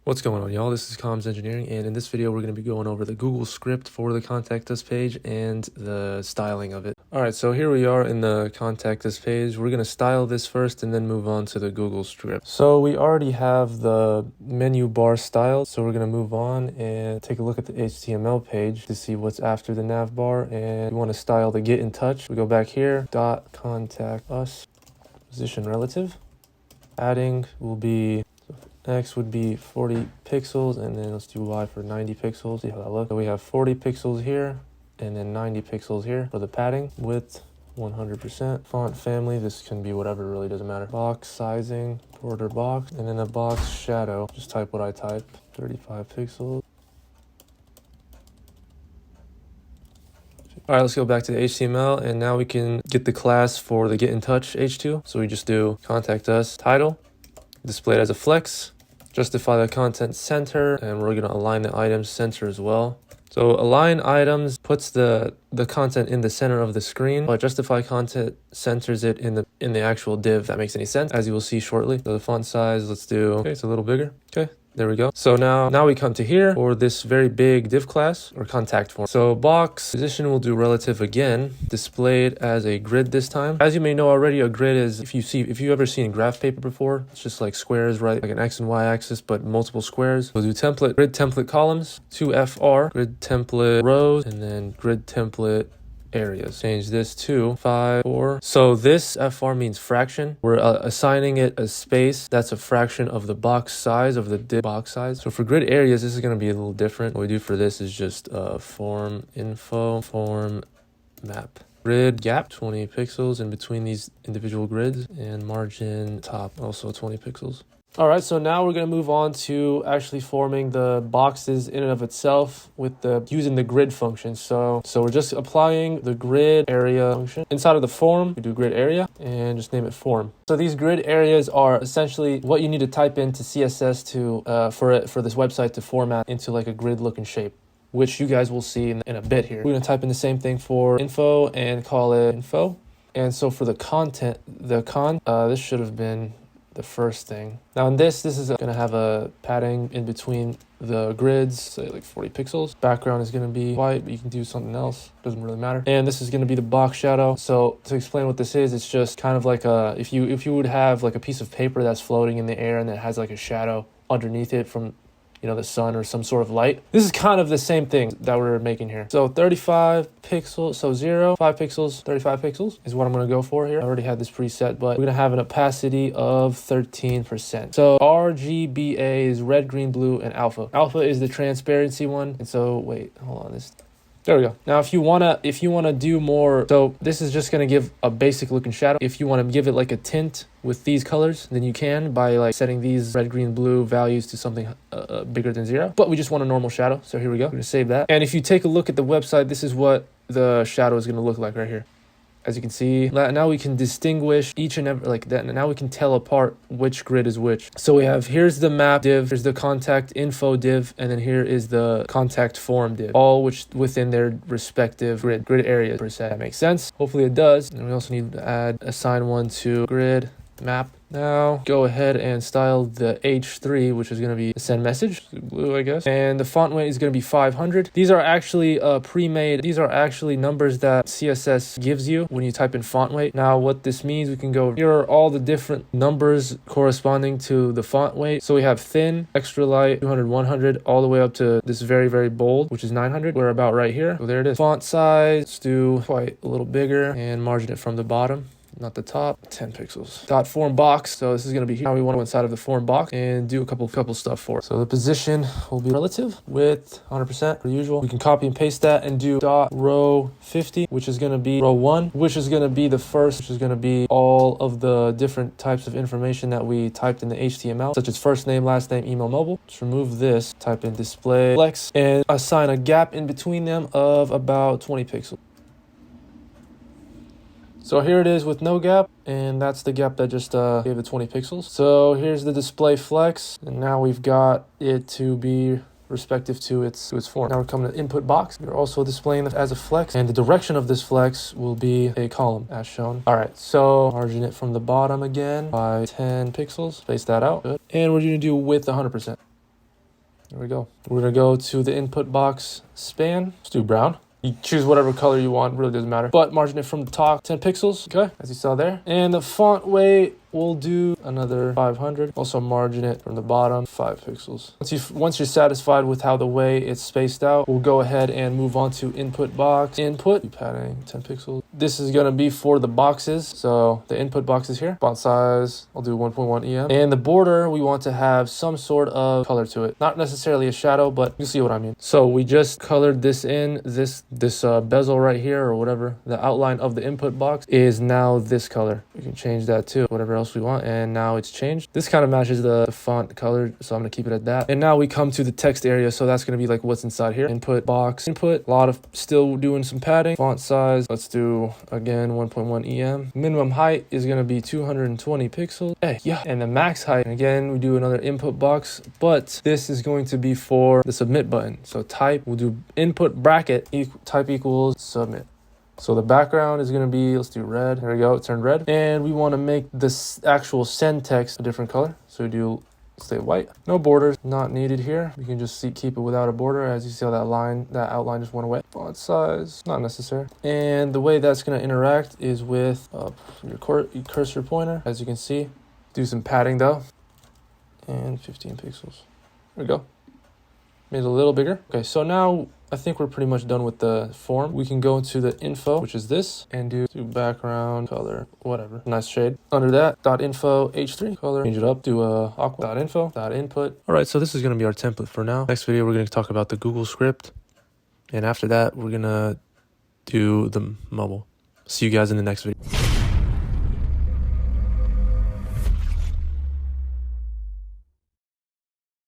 What's going on, y'all? This is Comms Engineering, and in this video we're going to be going over the Google script for the Contact Us page and the styling of it. Alright, so here we are in the Contact Us page. We're going to style this first and then move on to the Google script. So we already have the menu bar styled, so we're going to move on and take a look at the HTML page to see what's after the nav bar, and we want to style the get in touch. We go back here, dot contact us, position relative. Adding will be X would be 40 pixels, and then let's do Y for 90 pixels. See how that looks. So we have 40 pixels here, and then 90 pixels here for the padding. Width, 100%. Font family, this can be whatever, really doesn't matter. Box sizing, border box, and then a box shadow. Just type what I typed, 35 pixels. All right, let's go back to the HTML, and now we can get the class for the get in touch H2. So we just do contact us title, display it as a flex, justify the content center, and we're going to align the items center as well. So align items puts the content in the center of the screen, but justify content centers it in the actual div. If that makes any sense, as you will see shortly. So the font size, let's do, okay, it's a little bigger. Okay. There we go. So now we come to here for this very big div class or contact form. So box position will do relative again, displayed as a grid this time. As you may know already, a grid is, if you ever seen graph paper before, it's just like squares, right? Like an X and Y axis, but multiple squares. We'll do template, grid template columns, 2FR, grid template rows, and then grid template areas. Change this to 5, 4. So this FR means fraction. We're assigning it a space that's a fraction of the box size, of the div box size. So for grid areas, this is going to be a little different. What we do for this is just form info, form map. Grid gap, 20 pixels in between these individual grids, and margin top, also 20 pixels. All right, so now we're going to move on to actually forming the boxes in and of itself with using the grid function. So we're just applying the grid area function. Inside of the form, we do grid area and just name it form. So these grid areas are essentially what you need to type into CSS to for this website to format into like a grid looking shape, which you guys will see in a bit here. We're going to type in the same thing for info and call it info. And so for the content, this should have been the first thing. Now in this is going to have a padding in between the grids, say like 40 pixels. Background is going to be white, but you can do something else. Doesn't really matter. And this is going to be the box shadow. So to explain what this is, it's just kind of like if you would have like a piece of paper that's floating in the air and it has like a shadow underneath it from the sun or some sort of light. This is kind of the same thing that we're making here. So 35 pixels, so 0, 5 pixels, 35 pixels is what I'm going to go for here. I already had this preset, but we're going to have an opacity of 13%. So RGBA is red, green, blue, and alpha. Alpha is the transparency one. And so, wait, hold on. There we go. Now, if you wanna do more, so this is just gonna give a basic looking shadow. If you want to give it like a tint with these colors, then you can by like setting these red, green, blue values to something bigger than 0. But we just want a normal shadow, so here we go. We're gonna save that. And if you take a look at the website, this is what the shadow is gonna look like right here. As you can see, now we can distinguish each and every like that. And now we can tell apart which grid is which. So we have, here's the map div, here's the contact info div, and then here is the contact form div, all which within their respective grid areas per se. That makes sense. Hopefully it does. And we also need to assign one to grid map. Now go ahead and style the H3, which is going to be send message, blue, I guess. And the font weight is going to be 500. These are actually pre-made. These are actually numbers that CSS gives you when you type in font weight. Now what this means, we can go, here are all the different numbers corresponding to the font weight. So we have thin, extra light, 200, 100, all the way up to this very, very bold, which is 900. We're about right here. So there it is. Font size, let's do quite a little bigger and margin it from the bottom, not the top, 10 pixels. Dot form box. So this is going to be here. Now we want to go inside of the form box and do a couple stuff for it. So the position will be relative, width 100% per usual. We can copy and paste that and do dot row 50, which is going to be row 1, which is going to be the first, which is going to be all of the different types of information that we typed in the HTML, such as first name, last name, email, mobile. Just remove this, type in display flex, and assign a gap in between them of about 20 pixels. So here it is with no gap, and that's the gap that just gave it 20 pixels. So here's the display flex, and now we've got it to be respective to its form. Now we're coming to input box. We're also displaying it as a flex, and the direction of this flex will be a column as shown. All right, so margin it from the bottom again by 10 pixels. Space that out. Good. And we're going to do width 100%. There we go. We're gonna go to the input box span. Let's do brown. You choose whatever color you want, really doesn't matter. But margin it from the top, 10 pixels, okay, as you saw there. And the font weight, we'll do another 500. Also margin it from the bottom, 5 pixels. Once you're satisfied with how the way it's spaced out, we'll go ahead and move on to input box. Input, padding, 10 pixels. This is gonna be for the boxes. So the input box is here. Font size, I'll do 1.1 EM. And the border, we want to have some sort of color to it. Not necessarily a shadow, but you see what I mean. So we just colored this in, this bezel right here or whatever, the outline of the input box is now this color. We can change that too, whatever else we want, and now it's changed. This kind of matches the font color, so I'm gonna keep it at that. And now we come to the text area, so that's gonna be like what's inside here. Input box, input, a lot of still doing some padding. Font size, let's do again 1.1 EM. Minimum height is gonna be 220 pixels. Hey, yeah. And the max height, again, we do another input box, but this is going to be for the submit button. So type, we'll do input bracket, type equals submit. So the background is going to be, let's do red. There we go, it turned red. And we want to make this actual send text a different color. So we do, let's say white. No borders, not needed here. You can just keep it without a border. As you see how that outline just went away. Font size, not necessary. And the way that's going to interact is with your cursor pointer. As you can see, do some padding though. And 15 pixels. There we go. Made it a little bigger. Okay, so now I think we're pretty much done with the form. We can go into the info, which is this, and do background color, whatever, nice shade. Under that, .info h3 color, change it up, do aqua .info .input. All right, so this is gonna be our template for now. Next video, we're gonna talk about the Google script, and after that, we're gonna do the mobile. See you guys in the next video.